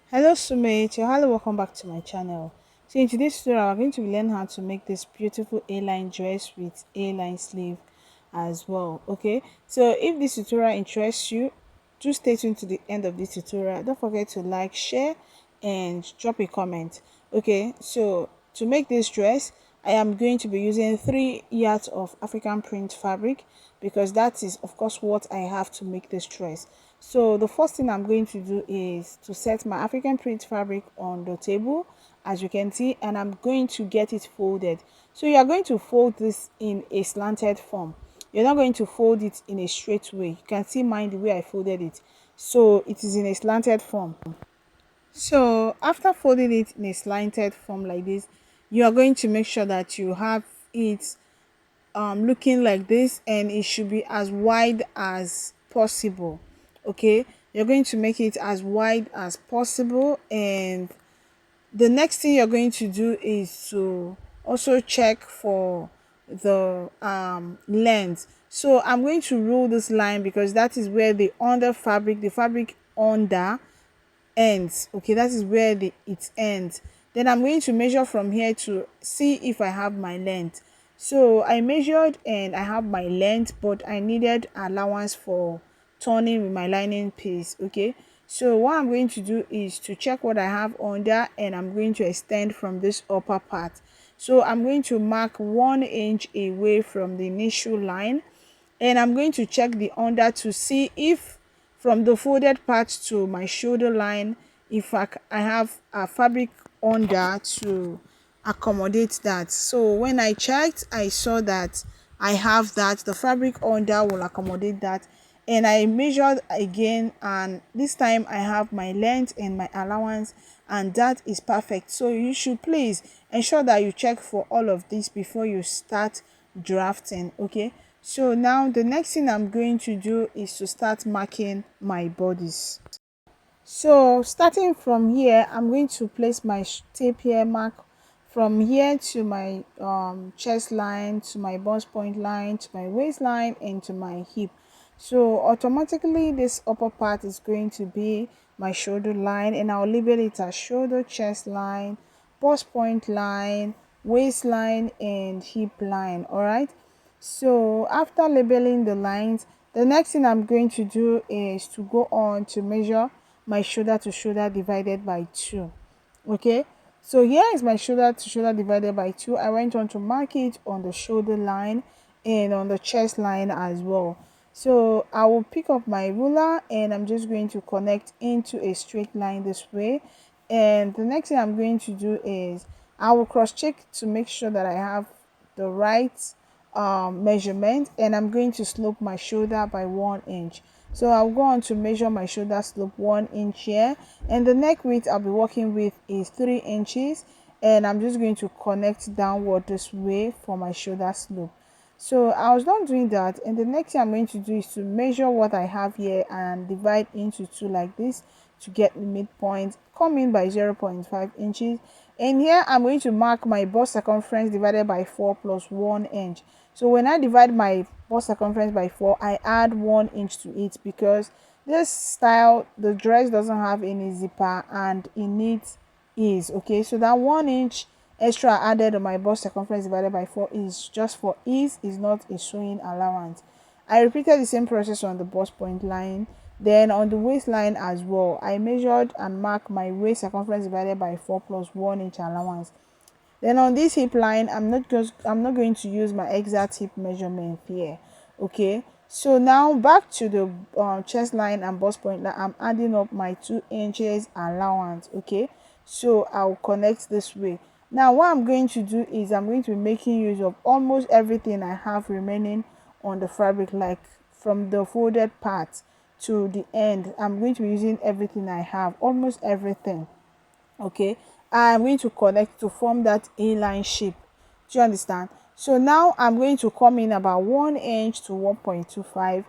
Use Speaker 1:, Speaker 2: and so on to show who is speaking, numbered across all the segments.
Speaker 1: Hello Sumate, hello, welcome back to my channel. So in today's tutorial, we're going to learn how to make this beautiful A-line dress with A-line sleeve as well. Okay, so if this tutorial interests you, do stay tuned to the end of this tutorial. Don't forget to like, share, and drop a comment. Okay, so to make this dress, I am going to be using 3 yards of African print fabric because that is of course what I have to make this dress. So the first thing I'm going to do is to set my African print fabric on the table, as you can see, and I'm going to get it folded. So you are going to fold this in a slanted form. You're not going to fold it in a straight way. You can see mine the way I folded it. So it is in a slanted form. So after folding it in a slanted form like this, you are going to make sure that you have it looking like this, and it should be as wide as possible. Okay, you're going to make it as wide as possible, and the next thing you're going to do is to also check for the length. So I'm going to rule this line because that is where the fabric under ends. Okay, that is where it ends. Then I'm going to measure from here to see if I have my length. So I measured and I have my length, but I needed allowance for turning with my lining piece. Okay, so what I'm going to do is to check what I have under, and I'm going to extend from this upper part. So I'm going to mark 1 inch away from the initial line, and I'm going to check the under to see if from the folded part to my shoulder line, if I have a fabric under to accommodate that. So when I checked, I saw that I have that. The fabric under will accommodate that, and I measured again, and this time I have my length and my allowance, and that is perfect. So you should please ensure that you check for all of this before you start drafting. Okay, so now the next thing I'm going to do is to start marking my bodies. So starting from here, I'm going to place my tape here mark from here to my chest line, to my bust point line, to my waistline, and to my hip. So automatically this upper part is going to be my shoulder line, and I'll label it as shoulder, chest line, bust point line, waistline, and hip line. All right, so after labeling the lines, the next thing I'm going to do is to go on to measure my shoulder to shoulder divided by 2. Okay, so here is my shoulder to shoulder divided by 2. I went on to mark it on the shoulder line and on the chest line as well. So I will pick up my ruler, and I'm just going to connect into a straight line this way. And the next thing I'm going to do is I will cross check to make sure that I have the right measurement, and I'm going to slope my shoulder by 1 inch. So I'll go on to measure my shoulder slope 1 inch here, and the neck width I'll be working with is 3 inches, and I'm just going to connect downward this way for my shoulder slope. So I was done doing that, and the next thing I'm going to do is to measure what I have here and divide into 2 like this to get the midpoint. Come in by 0.5 inches, and here I'm going to mark my bust circumference divided by 4 plus 1 inch. So when I divide my bust circumference by 4, I add 1 inch to it because this style, the dress doesn't have any zipper and it needs ease. Okay, so that 1 inch extra added on my bust circumference divided by 4 is just for ease, is not a sewing allowance. I repeated the same process on the bust point line. Then on the waistline as well, I measured and marked my waist circumference divided by 4 plus 1 inch allowance. Then on this hip line, I'm not going to use my exact hip measurement here. Okay, so now back to the chest line and bust point line, I'm adding up my 2 inches allowance. Okay, so I'll connect this way. Now what I'm going to do is I'm going to be making use of almost everything I have remaining on the fabric, like from the folded part to the end. I'm going to be using everything I have, almost everything. Okay, I'm going to connect to form that A-line shape. Do you understand? So now I'm going to come in about 1 inch to 1.25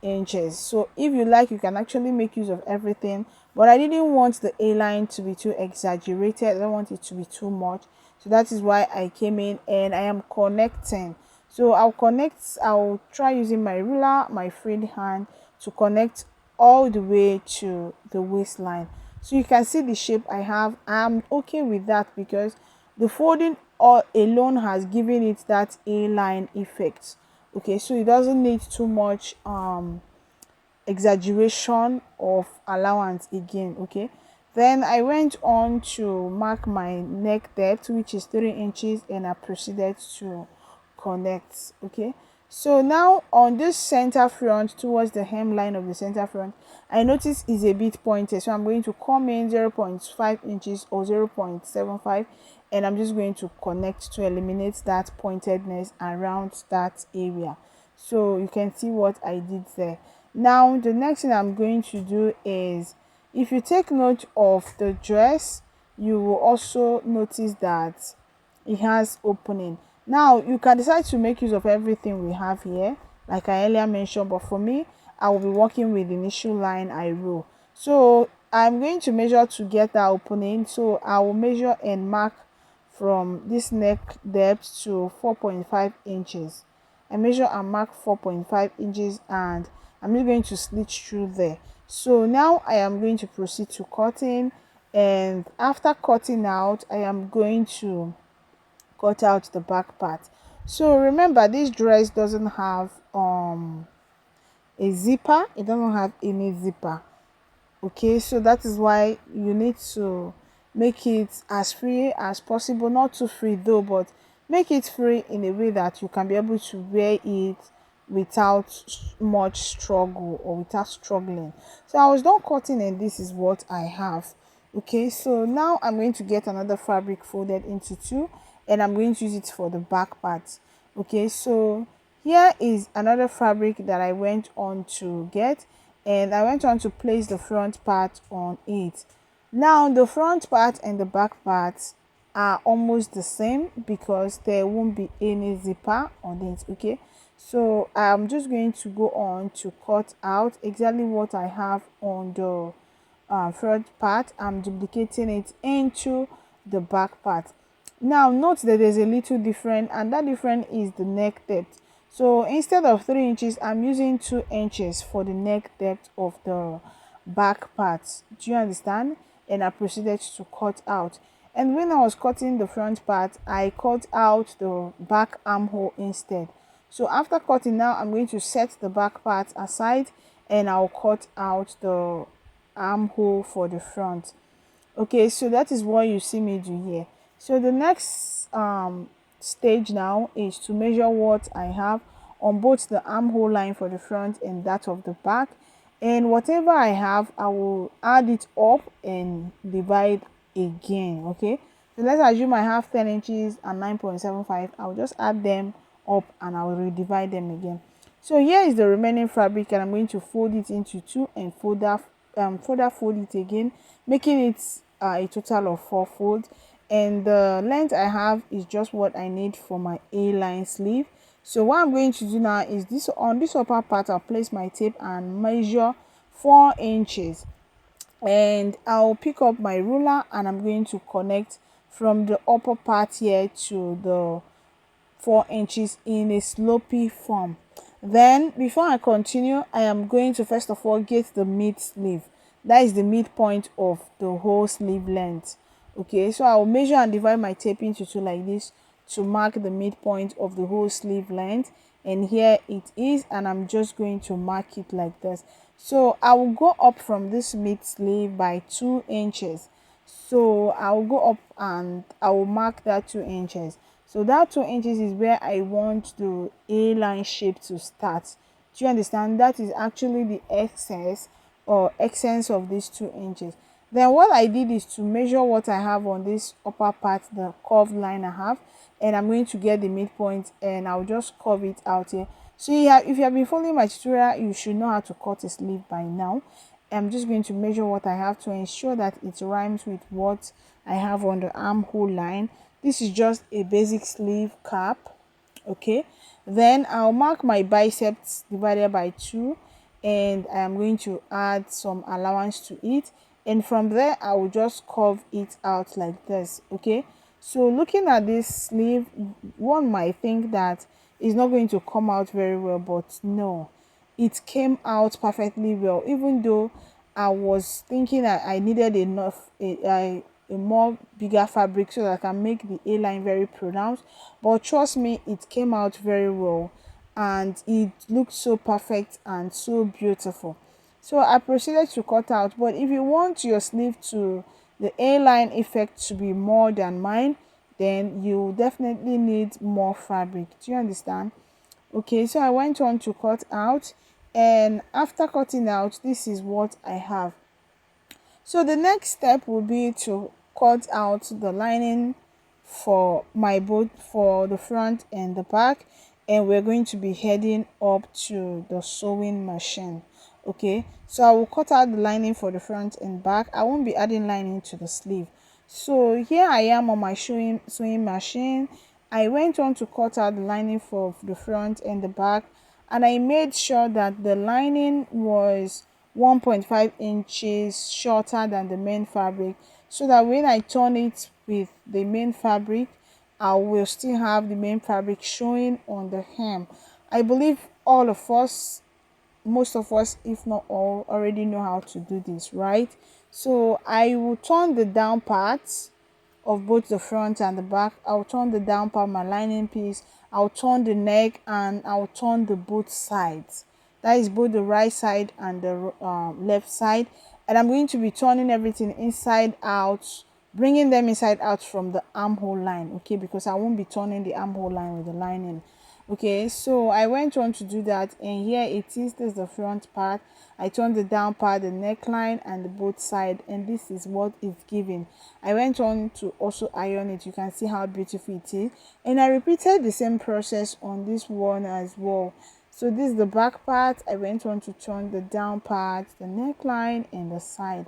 Speaker 1: inches. So if you like, you can actually make use of everything, but I didn't want the A-line to be too exaggerated. I don't want it to be too much, so that is why I came in and I am connecting. So I'll try using my ruler, my free hand, to connect all the way to the waistline. So you can see the shape I have. I'm okay with that because the folding all alone has given it that A-line effect. Okay, so it doesn't need too much exaggeration of allowance again. Okay, then I went on to mark my neck depth, which is 3 inches, and I proceeded to connect. Okay, so now on this center front towards the hemline of the center front, I notice is a bit pointed, so I'm going to come in 0.5 inches or 0.75, and I'm just going to connect to eliminate that pointedness around that area. So you can see what I did there. Now the next thing I'm going to do is, if you take note of the dress, you will also notice that it has opening. Now you can decide to make use of everything we have here, like I earlier mentioned, but for me, I will be working with the initial line I row. So I'm going to measure to get that opening. So I will measure and mark from this neck depth to 4.5 inches. I measure and mark 4.5 inches, and I'm just going to slit through there. So now I am going to proceed to cutting, and after cutting out, I am going to cut out the back part. So remember, this dress doesn't have a zipper. It doesn't have any zipper. Okay, so that is why you need to make it as free as possible, not too free though, but make it free in a way that you can be able to wear it without much struggle or without struggling. So I was done cutting, and this is what I have. Okay, so now I'm going to get another fabric folded into two, and I'm going to use it for the back part. Okay, so here is another fabric that I went on to get, and I went on to place the front part on it. Now the front part and the back part are almost the same because there won't be any zipper on it. Okay, so I'm just going to go on to cut out exactly what I have on the front part. I'm duplicating it into the back part. Now note that there's a little different, and that different is the neck depth. So instead of 3 inches, I'm using 2 inches for the neck depth of the back part. Do you understand? And I proceeded to cut out. And when I was cutting the front part, I cut out the back armhole instead. So after cutting, now I'm going to set the back part aside, and I'll cut out the armhole for the front. Okay, so that is what you see me do here. So the next stage now is to measure what I have on both the armhole line for the front and that of the back, and whatever I have, I will add it up and divide again. Okay, so let's assume I have 10 inches and 9.75. I'll just add them up and I will redivide them again. So here is the remaining fabric, and I'm going to fold it into two and further fold it again, making it a total of 4 folds. And the length I have is just what I need for my A-line sleeve. So what I'm going to do now is, this on this upper part, I'll place my tape and measure 4 inches, and I'll pick up my ruler and I'm going to connect from the upper part here to the 4 inches in a slopey form. Then before I continue, I am going to first of all get the mid sleeve. That is the midpoint of the whole sleeve length. Okay, so I will measure and divide my tape into two like this to mark the midpoint of the whole sleeve length, and here it is, and I'm just going to mark it like this. So I will go up from this mid sleeve by 2 inches. So I will go up and I will mark that 2 inches. So that 2 inches is where I want the A-line shape to start. Do you understand? That is actually the excess or essence of these 2 inches. Then what I did is to measure what I have on this upper part, the curved line I have, and I'm going to get the midpoint, and I'll just curve it out here. So if you have been following my tutorial, you should know how to cut a sleeve by now. I'm just going to measure what I have to ensure that it rhymes with what I have on the armhole line. This is just a basic sleeve cap. Okay, then I'll mark my biceps divided by 2, and I am going to add some allowance to it, and from there I will just curve it out like this. Okay, so looking at this sleeve, one might think that it's not going to come out very well, but no, it came out perfectly well, even though I was thinking I needed enough a more bigger fabric so that I can make the A line very pronounced. But trust me, it came out very well and it looked so perfect and so beautiful. So I proceeded to cut out. But if you want your sleeve to the A line effect to be more than mine, then you definitely need more fabric. Do you understand? Okay, so I went on to cut out, and after cutting out, this is what I have. So the next step will be to cut out the lining for my boat for the front and the back, and we're going to be heading up to the sewing machine. Okay, so I will cut out the lining for the front and back. I won't be adding lining to the sleeve. So here I am on my sewing machine. I went on to cut out the lining for the front and the back, and I made sure that the lining was 1.5 inches shorter than the main fabric, so that when I turn it with the main fabric, I will still have the main fabric showing on the hem. I believe all of us, most of us, if not all, already know how to do this, right? So I will turn the down parts of both the front and the back. I'll turn the down part, my lining piece. I'll turn the neck, and I'll turn the both sides. That is both the right side and the left side. And I'm going to be turning everything inside out, bringing them inside out from the armhole line, okay, because I won't be turning the armhole line with the lining. Okay, so I went on to do that, and here it is. This is the front part. I turned the down part, the neckline, and the both side, and this is what it's giving. I went on to also iron it. You can see how beautiful it is, and I repeated the same process on this one as well. So this is the back part. I went on to turn the down part, the neckline, and the side.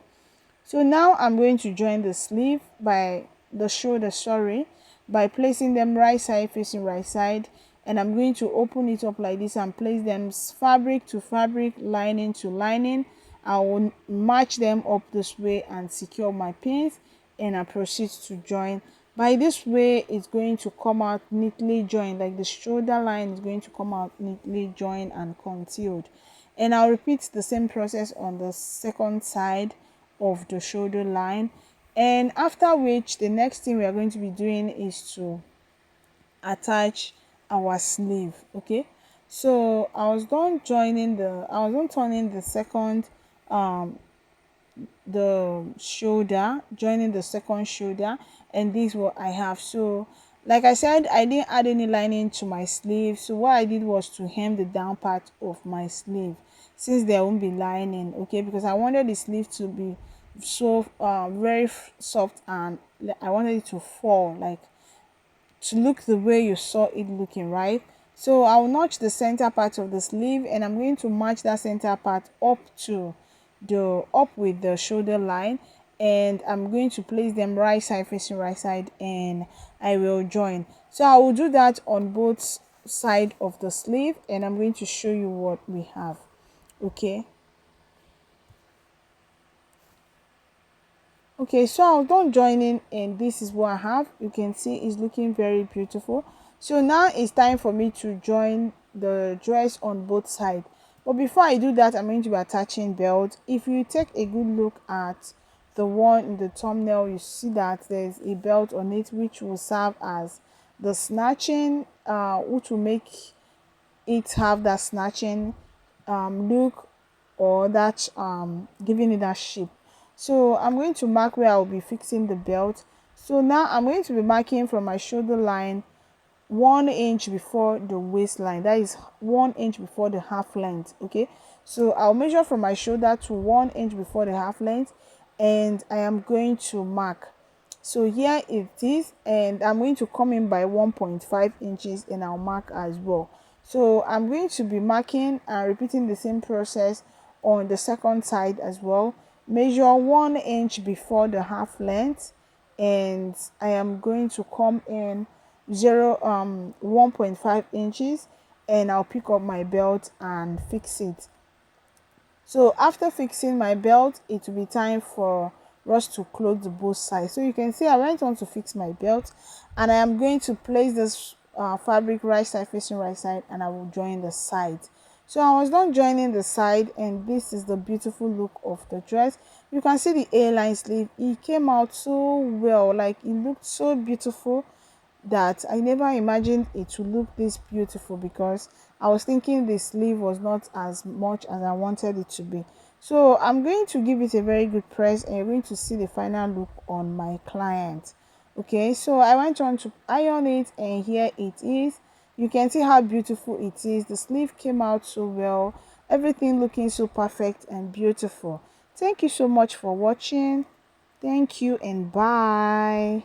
Speaker 1: So now I'm going to join the sleeve by the shoulder, sorry, by placing them right side facing right side, and I'm going to open it up like this and place them fabric to fabric, lining to lining. I will match them up this way and secure my pins, and I proceed to join. By this way, it's going to come out neatly joined, like the shoulder line is going to come out neatly joined and concealed. And I'll repeat the same process on the second side of the shoulder line, and after which the next thing we are going to be doing is to attach our sleeve. Okay, so I was done turning the second the shoulder, joining the second shoulder, and this is what I have. So like I said, I didn't add any lining to my sleeve, so what I did was to hem the down part of my sleeve, since there won't be lining. Okay, because I wanted the sleeve to be so very soft, and I wanted it to fall, like to look the way you saw it looking, right? So I'll notch the center part of the sleeve, and I'm going to match that center part up to the up with the shoulder line, and I'm going to place them right side facing right side, and I will join. So I will do that on both side of the sleeve, and I'm going to show you what we have. Okay. Okay, so I was done joining, and this is what I have. You can see it's looking very beautiful. So now it's time for me to join the dress on both sides. But before I do that, I'm going to be attaching belt. If you take a good look at the one in the thumbnail, you see that there's a belt on it which will serve as the snatching, which will make it have that snatching look, or that giving it that shape. So I'm going to mark where I'll be fixing the belt. So now I'm going to be marking from my shoulder line 1 inch before the waistline, that is 1 inch before the half length. Okay, so I'll measure from my shoulder to 1 inch before the half length, and I am going to mark. So here it is, and I'm going to come in by 1.5 inches, and I'll mark as well. So I'm going to be marking and repeating the same process on the second side as well. Measure 1 inch before the half length, and I am going to come in 1.5 inches, and I'll pick up my belt and fix it. So after fixing my belt, it will be time for us to close the both sides. So you can see I went on to fix my belt, and I am going to place this fabric right side facing right side, and I will join the sides. So I was done joining the side, and this is the beautiful look of the dress. You can see the A-line sleeve. It came out so well, like it looked so beautiful that I never imagined it would look this beautiful, because I was thinking the sleeve was not as much as I wanted it to be. So I'm going to give it a very good press, and you're going to see the final look on my client. Okay, so I went on to iron it, and here it is. You can see how beautiful it is. The sleeve came out so well, everything looking so perfect and beautiful. Thank you so much for watching. Thank you and bye.